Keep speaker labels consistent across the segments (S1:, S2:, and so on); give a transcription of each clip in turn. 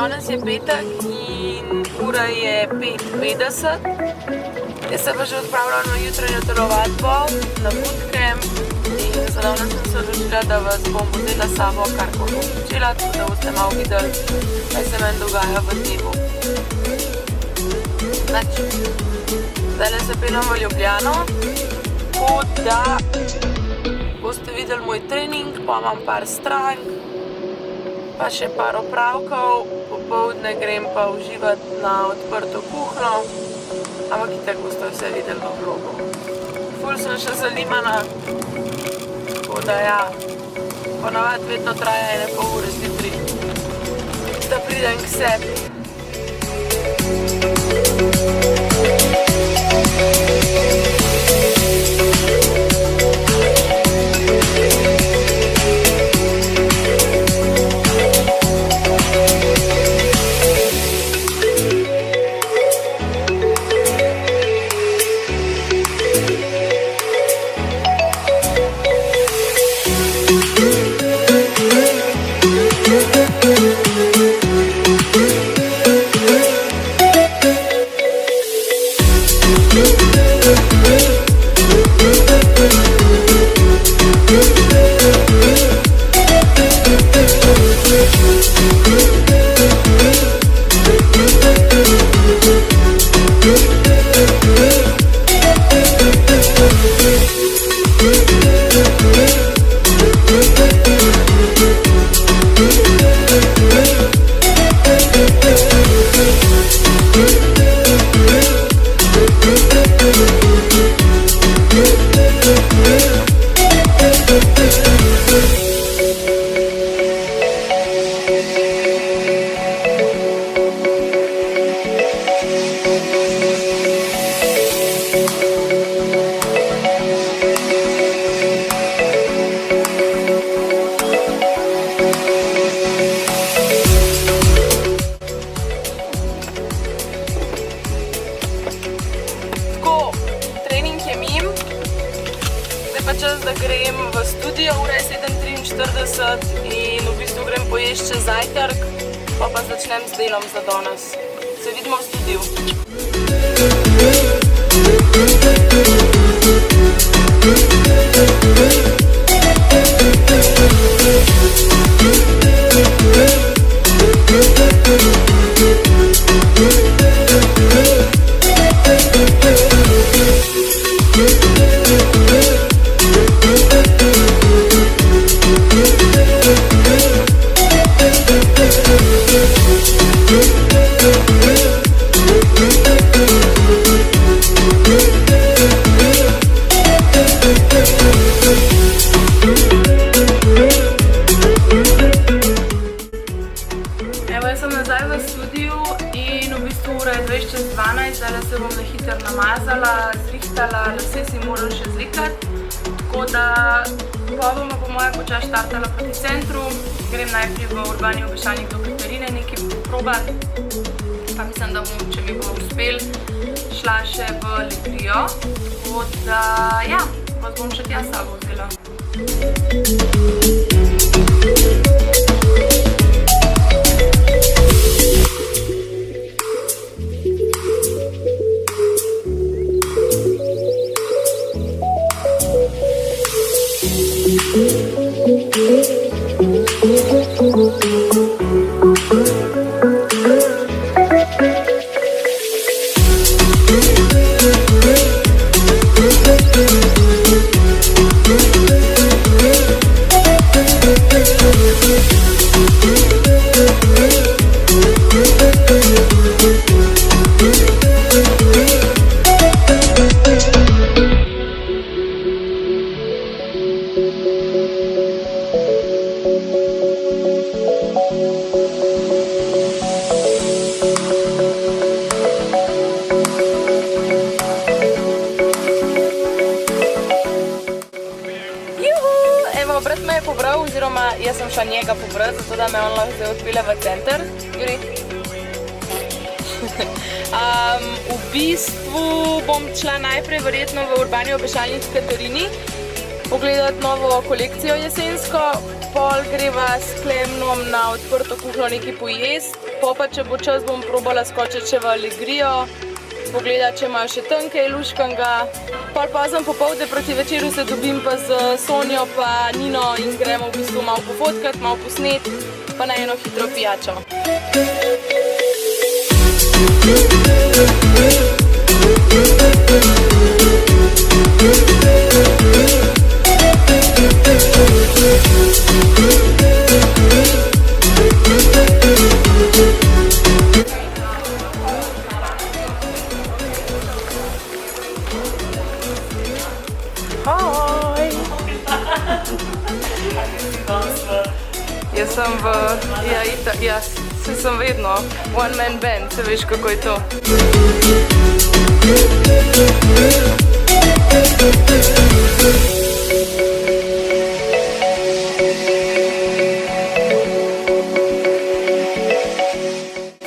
S1: Danes je petek in ura je 5:50. Jaz se pa že odpravljam na jutranjo telovadbo, na bootcamp in za danes sem se odločila, da vas bom vzela s sabo, kar bom počela, tako da boste malo videli, kaj se meni dogaja v dnevu. Zdajle se peljem v Ljubljano, tako da boste videli moj trening, pa imam par strank, pa še par opravkov, popoldne grem pa uživati na odprto kuhno, ampak itak boste vse videli v vlogu. Ful sem še zanimana, tako da ja, ponavadi vedno traja 1,5 ure zjutraj, da pridem k sebi. Čas, da grem v studio, ura je 7:43 in v bistvu grem pojesti še zajtrk, pa začnem z delom za danes. Se vidimo v studiu. Evo, jaz sem nazaj v studiu in v bistvu ura je 11:20, zdaj se bom na hitro namazala, zrihtala, lase si moram še zlikati, tako da pa bomo po moje počas štartala proti centru. Grem najprej v urbani obešalnik do Katarine nekaj probati, pa mislim, da bom, če mi bo uspel, šla še v Librijo, tako da ja, vas bom še tja s sabo vzela. Brat me je pobral, oziroma jaz sem šla njega pobrati, zato da me on lahko zdaj odpelje v center. Juri. V bistvu bom šla najprej verjetno v urbani obešalnik v Katarini, pogledati novo kolekcijo jesensko, pol greva s Klemnom na odprto kuhno nekaj pojesti, pa če bo čas, bom probala skočiti še v Alegrijo, pogledati, če imajo še tam kaj luškanga. Pol pozno popoldne proti večeru se dobim pa z Sonjo pa Nino in gremo v bistvu malo pofotkati, malo posneti, pa na eno hitro pijačo. Hoj! Jaz sem sem vedno one man band, se veš kako je to.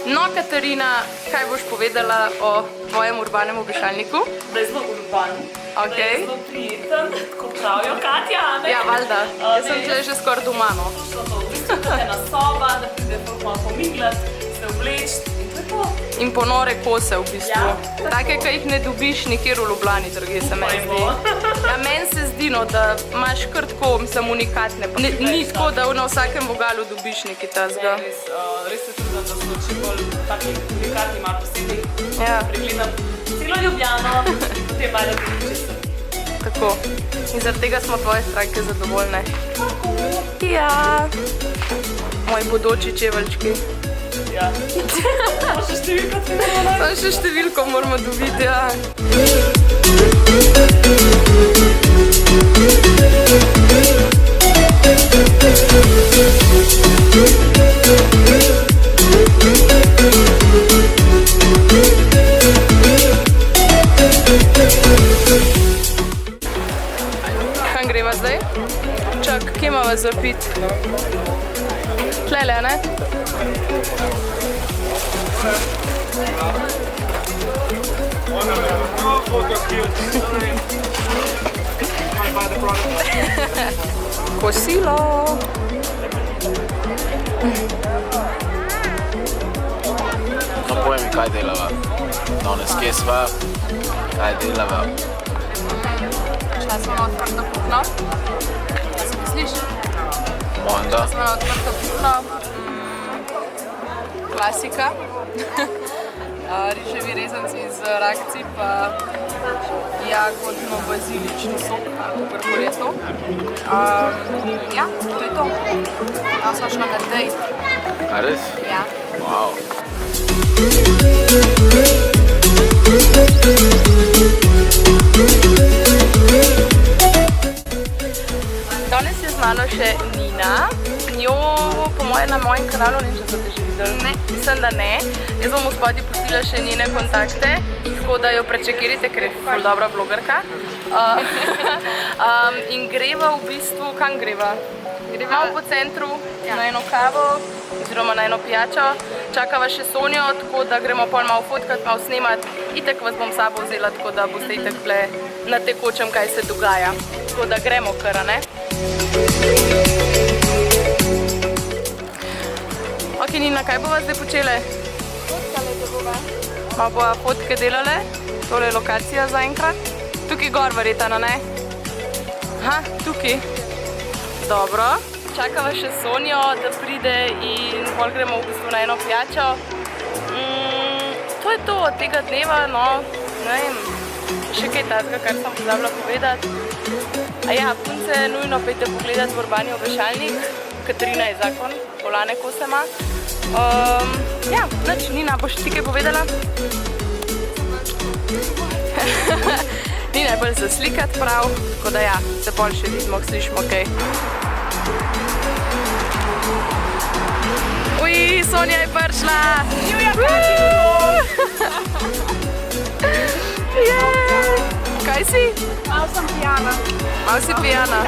S1: No, Katarina, kaj boš povedala o tvojem urbanem obešalniku?
S2: Da je zelo urban, da je zelo prijeten, kot pravijo Katja, ne?
S1: Ja, valjda. Jaz sem tle že skoraj doma, no.
S2: V bistvu to je ena soba, da pride malo pomigljati, se obleči in to je to.
S1: In ponore kose v bistvu. Take, ki jih ne dobiš nikjer v Ljubljani, drugi se meni zdi. Ja, meni se zdi, no, da imaš kar tako, mislim, unikatne. Ni tako, da na vsakem vogalu dobiš nekaj tazga.
S2: Res se trudim, da so čim bolj taki unikatni, malo posebni. Pregledam celo Ljubljano in potem valjda tudi čisto.
S1: Tako. In zaradi tega smo tvoje stranke zadovoljne.
S2: Tako.
S1: Ja. Moji bodoči čeveljčki.
S2: Ja. Samo še številko ti moramo dati.
S1: Samo še številko moramo dobiti, ja. Kam greva zdaj? Čak, kje imava za pit? Tlele, ne? Kosilo!
S3: No, povej mi, kaj delava? Danes, kje sva? Kaj delava?
S1: Šla smo na odprto kuhno. Kaj se misliš?
S3: Onda?
S1: Šla smo na odprto kuhno. Klasika. Riževi rezanci z rakci pa jagodno-bazilični sok, ali kakorkoli je to. Ja, to je to. Tam smo šla na dejt.
S3: A res?
S1: Ja.
S3: Wow.
S1: Danes je z mano še Nina. Njo, po mojem, na mojem kanalu, ne vem, če ste že videli. Ne. Mislim, da ne. Jaz bom v spodnji pustila še njene kontakte, tako da jo prečekirajte, ker je ful dobra vlogerka. In greva v bistvu, kam greva? Malo po centru, na eno kavo, oziroma na eno pijačo. Čakava še Sonjo, tako da gremo pol malo fotkati, malo snemati. Itek vas bom s sabo vzela, tako da boste itek tle na tekočem, kaj se dogaja. Tako da gremo kar, ne? Ok, Nina, kaj bova zdaj počele?
S4: Fotkale te bova.
S1: Malo bova fotke delale, tole je lokacija zaenkrat. Tukaj gor verjetno, ne? Aha, tukaj. Dobro. Čakava še Sonjo, da pride in pol gremo v bistvu na eno pijačo. To je to od tega dneva, no, ne vem, še kaj tazga, kar sem pozabila povedati. A ja, punce, nujno pejte pogledati v urbani obešalnik. Katarina je zakon, bolane kose ima. Ja, nič, Nina, boš ti kaj povedala? Ni najbolj za slikati prav, tako da ja, se pol še vidimo, slišimo kaj. Uj, Sonja je prišla!
S2: Juja, Katja!
S1: Kaj si?
S4: Malo sem pijana.
S1: Malo si pijana.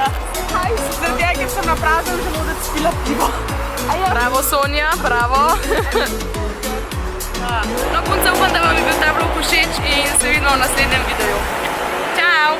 S4: Kaj? Zaradi tega, ker sem na prazen želodec spila pivo.
S1: Bravo, Sonja, bravo. No, punce, upam, da vam je bil ta vlog všeč in se vidimo v naslednjem videu. Čau!